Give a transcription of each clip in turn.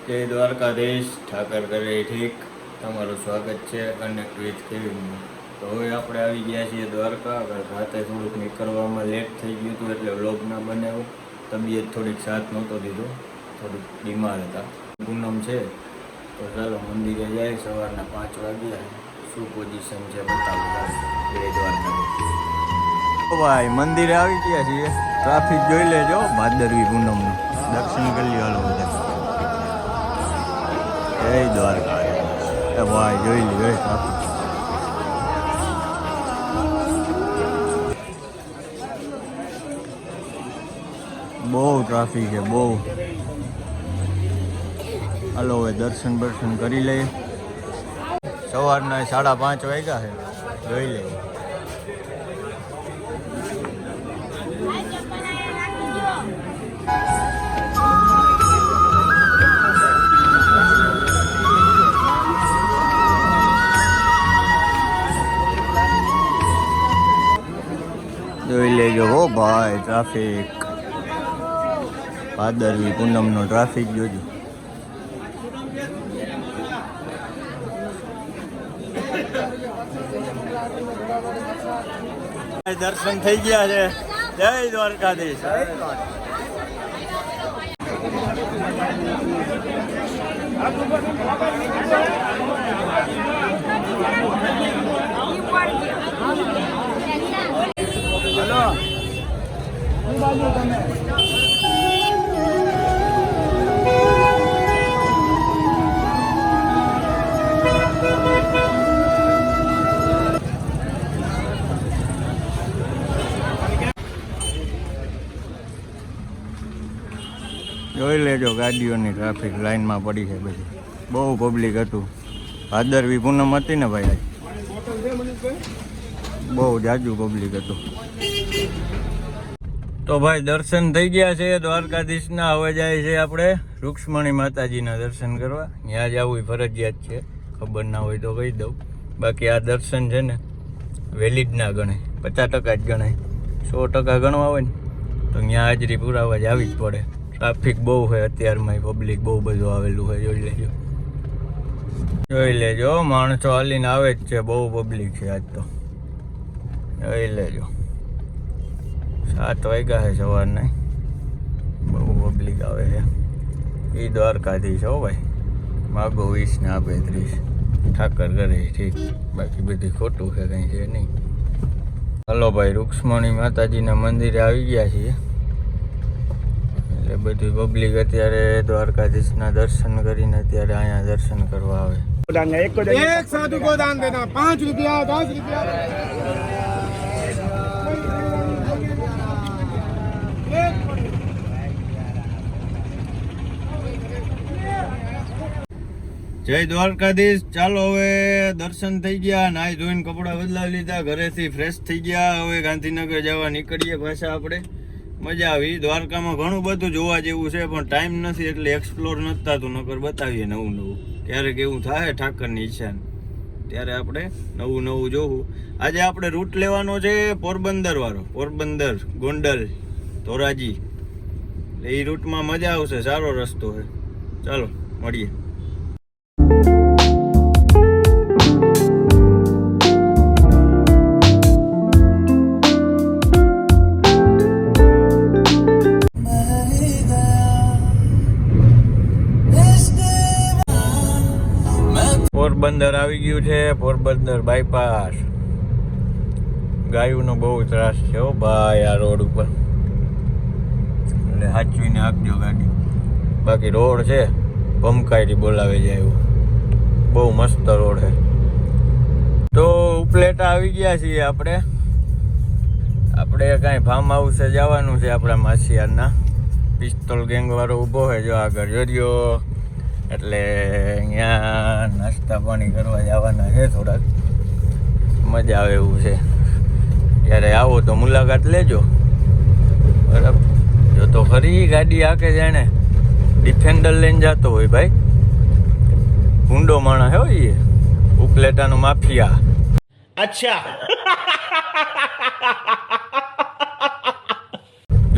જય દ્વારકાધીશ, ઠાકર કરે ઠીક. તમારું સ્વાગત છે અને વિથ કેવિનમાં. તો હવે આપણે આવી ગયા છીએ દ્વારકા. રાતે થોડુંક નીકળવામાં લેટ થઈ ગયું હતું એટલે વ્લોગ ના બનાવ્યો. તબિયત થોડીક સાથ નહોતો દીધો, થોડીક બીમાર હતા. પૂનમ છે તો ચાલો મંદિરે જાય. સવારના 5 વાગ્યા. શું પોઝિશન છે બતાવું. જય દ્વારકાધીશ. ભાઈ મંદિરે આવી ગયા છીએ. ટ્રાફિક જોઈ લેજો. ભાદરવી પૂનમનું દર્શન કરી લ્યો. હાલો બધા. જય દ્વારકા. એ ભાઈ જોઈ લ્યો ટ્રાફિક. બહુ ટ્રાફિક છે, બહુ. હાલો હવે દર્શન કરી લઈએ. સવારના 5:30 વાગ્યા છે. જોઈ લઈએ. જોઈ લેજો હો ભાઈ ટ્રાફિક. ભાદરવી પૂનમનો ટ્રાફિક જોજો. દર્શન થઈ ગયા છે. જય દ્વારકાધીશ. હલો જોઈ લેજો ગાડીઓની ટ્રાફિક લાઈનમાં પડી છે બધી. બહુ પબ્લિક હતું. ભાદરવી પૂનમ હતી ને ભાઈ, બહુ જાજુ પબ્લિક હતું. તો ભાઈ દર્શન થઈ ગયા છે દ્વારકાધીશના. હવે જાય છે આપણે રૂક્ષ્મણી માતાજીના દર્શન કરવા. ત્યાં જવું ફરજિયાત છે. ખબર ના હોય તો કહી દઉં. બાકી આ દર્શન છે ને વેલિડ ના ગણાય, 50% જ ગણાય. 100% ગણવા હોય ને તો ત્યાં હાજરી પુરાવા જ આવી જ પડે. ટ્રાફિક બહુ છે અત્યારમાં. પબ્લિક બહુ બધું આવેલું હોય. જોઈ લેજો માણસો હાલીને આવે જ છે. બહુ પબ્લિક છે આજ તો. જોઈ લેજો. 7 વાગ્યા છે સવારના. બહુ પબ્લિક આવે છે. એ દ્વારકાધીશ હો ભાઈ. માગો 20 ને આપે 30. ઠાકર કરે ઠીક. બાકી બધી ખોટું છે, કંઈ છે નહીં. હલો ભાઈ રૂક્ષ્મણી માતાજીના મંદિરે આવી ગયા છીએ. એટલે બધી પબ્લિક અત્યારે દ્વારકાધીશના દર્શન કરીને અત્યારે અહીંયા દર્શન કરવા આવે. एक साधु को दान देना, 5 रुपया 10 रुपया। જય દ્વારકાધીશ. ચાલો હવે દર્શન થઈ ગયા. નાઈ ધોઈને કપડાં બદલાવી લીધા. ઘરેથી ફ્રેશ થઈ ગયા. હવે ગાંધીનગર જવા નીકળીએ પાછા આપણે. મજા આવી. દ્વારકામાં ઘણું બધું જોવા જેવું છે પણ ટાઈમ નથી એટલે એક્સપ્લોર નથી થતું. નકર બતાવીએ નવું નવું. ક્યારેક એવું થાય ઠાકરની ઈચ્છા ત્યારે આપણે નવું નવું જોવું. આજે આપણે રૂટ લેવાનો છે પોરબંદર વાળો. પોરબંદર, ગોંડલ, ધોરાજી. એટલે એ રૂટમાં મજા આવશે. સારો રસ્તો છે. ચાલો મળીએ. પોરબંદર આવી ગયું છે. પોરબંદર બાયપાસ. ગાયોનો બહુ ત્રાસ છે હો ભાઈ આ રોડ ઉપર. એટલે સાચવીને આપજો ગાડી. બાકી રોડ છે ભમકાઈથી બોલાવે જાય એવું. બહુ મસ્ત રોડ છે. તો ઉપલેટા આવી ગયા છીએ આપણે. કાંઈ ફાર્મ હાઉસે જવાનું છે આપણા માસિયારના. પિસ્તોલ ગેંગ વાળો ઊભો છે જો આગળ જોજો. એટલે અહીંયા નાસ્તા પાણી કરવા જવાના છે. થોડાક મજા આવે એવું છે. જ્યારે આવો તો મુલાકાત લેજો. બરાબર. જો તો ખરી ગાડી આકે જાણે ડિફેન્ડર લઈને જતો હોય ભાઈ. ભૂંડો માણસ હોય એ. ઉપલેટાનો માફિયા. અચ્છા.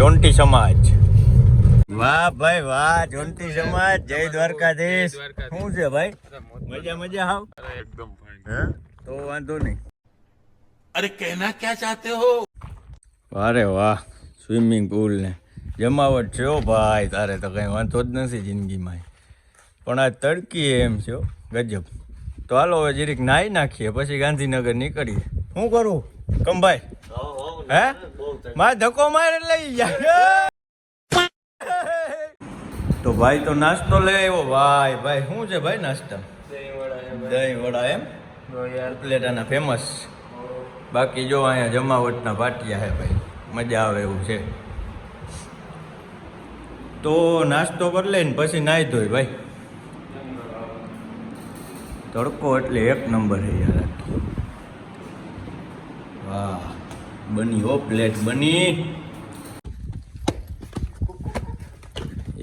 જોન્ટી સમાજ. વાહ વાહ ભાઈ વાહ, જોનતી સમાજ, જય દ્વારકાધીશ. શું છે ભાઈ, મજા મજા હાવ? એકદમ ફાઇન. હે તો વાંધો નહીં. અરે કહેના ક્યાં ચાહતે હો? અરે વાહ, સ્વિમિંગ પુલ ને જમાવટ છે હો ભાઈ, તારે તો કઈ વાંધો જ નથી જિંદગીમાં. પણ આ તડકી એમ છે હો, ગજબ. તો હાલો હવે જરીક નાહી નાખીએ, પછી ગાંધીનગર નીકળીએ. શું કરું કંભાઈ? હે મારે ધક્કો મારે લઈ જાય. તો ભાઈ તો નાસ્તો લઈ આવ્યો. ભાઈ ભાઈ શું છે ભાઈ નાસ્તા? દહીં વડા એમ, ઉપલેટાના ફેમસ. બાકી જો અહીંયા જમાવટના પાટિયા હે ભાઈ, મજા આવે એવું છે. તો નાસ્તો કરી લઈને પછી નાહી ધોઈ ભાઈ. તડકો એટલે એક નંબર છે યાર. વાહ બની હો, પ્લેટ બની.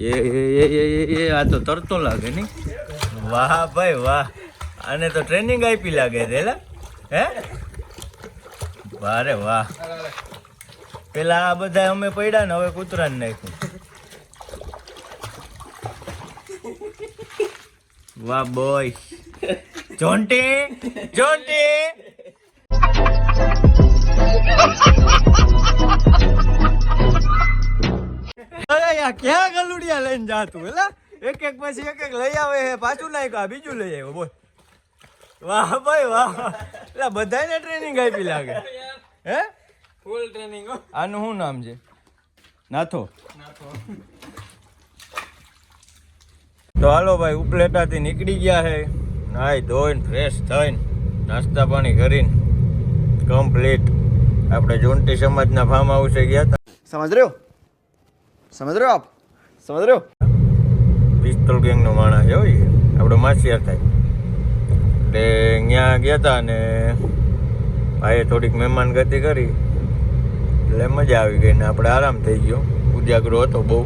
એ આ તો તરતો લાગે નહીં? વાહ ભાઈ વાહ, આને તો ટ્રેનિંગ આપી લાગે છે લા. હે વાહ રે વાહ. પેલા આ બધા અમે પડ્યા ને, હવે કૂતરાને નાખ્યું. વાહ બોય, જોન્ટી જોન્ટી. અરે યાર ક્યાં ગલુડિયા લઈને જાતું એલા? એક એક પછી એક એક લઈ આવે છે, પાછું નાખ્યું બીજું લઈ આવ્યો. બોલ વાહ ભાઈ વાહ, એટલે બધાને ટ્રેનિંગ આપી લાગે. હે ફૂલ ટ્રેનિંગ. આનું શું નામ છે? નાથો. તો હાલો ભાઈ, ઉપલેટાથી નીકળી ગયા છે, નાઈ ધોઈને ફ્રેશ થઈને નાસ્તા પાણી કરીને કમ્પ્લીટ આપણે જોન્ટી સમાજના ફાર્મ હાઉસે ગયા હતા. समझ रहे हो आप समझ रहे हो? પિસ્તોલ ગેંગનો માણસ છે હો એ, આપણો માસિયાર થાય. એટલે ત્યાં ગયા હતા ને ભાઈએ થોડીક મહેમાન ગતિ કરી એટલે મજા આવી ગઈ ને આપણે આરામ થઈ ગયો. ઉજાગરો હતો બહુ.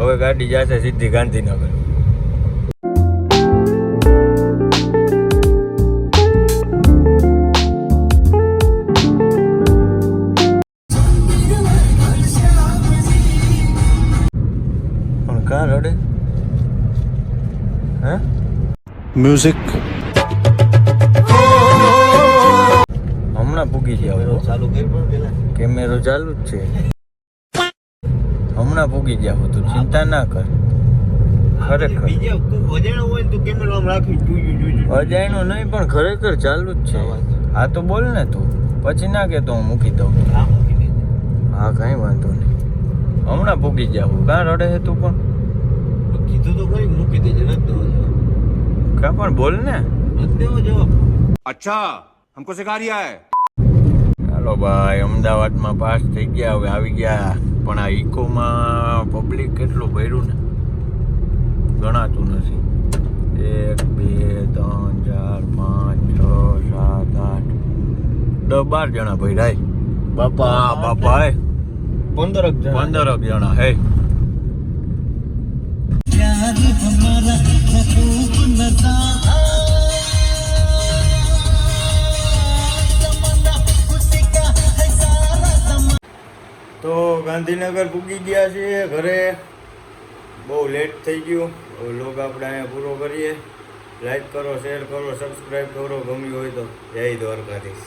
હવે ગાડી જશે સીધી ગાંધીનગર. પણ કાર રડે હે? म्यूजिक હમણાં પૂગી જાવ. ચાલુ કેમેરો ચાલુ જ છે. હમણાં પૂગી જાવ, તું ચિંતા ના કર. ખરેખર અજાણ્યો નહીં, પણ ખરેખર ચાલુ જ છે. હા તો બોલ ને તું, પછી ના કે તો હું મૂકી દઉં. હા કઈ વાંધો નહીં, હમણાં પૂગી જાવ. કાં રડે છે તું? પણ કીધું તો ખરી મૂકી દેજે. કા પણ બોલ ને. अच्छा हमको सिखा रिया है. ચાલો ભાઈ, અમદાવાદમાં પાસ થઈ ગયા, હવે આવી ગયા. પણ આ ઇકોમાં પબ્લિક કેટલું ભર્યું ને ગણાતું નથી. 1 2 3 4 5 6 7 8 10 12 જણા ભર્યા. બાપા બાપા 15 જણા હે. તો ગાંધીનગર પૂગી ગયા છીએ ઘરે. બહુ લેટ થઈ ગયું. હવે લોગ આપણે અહીંયા પૂરો કરીએ. લાઈક કરો, શેર કરો, સબસ્ક્રાઈબ કરો. ગમ્યું હોય તો જય દ્વારકાધીશ.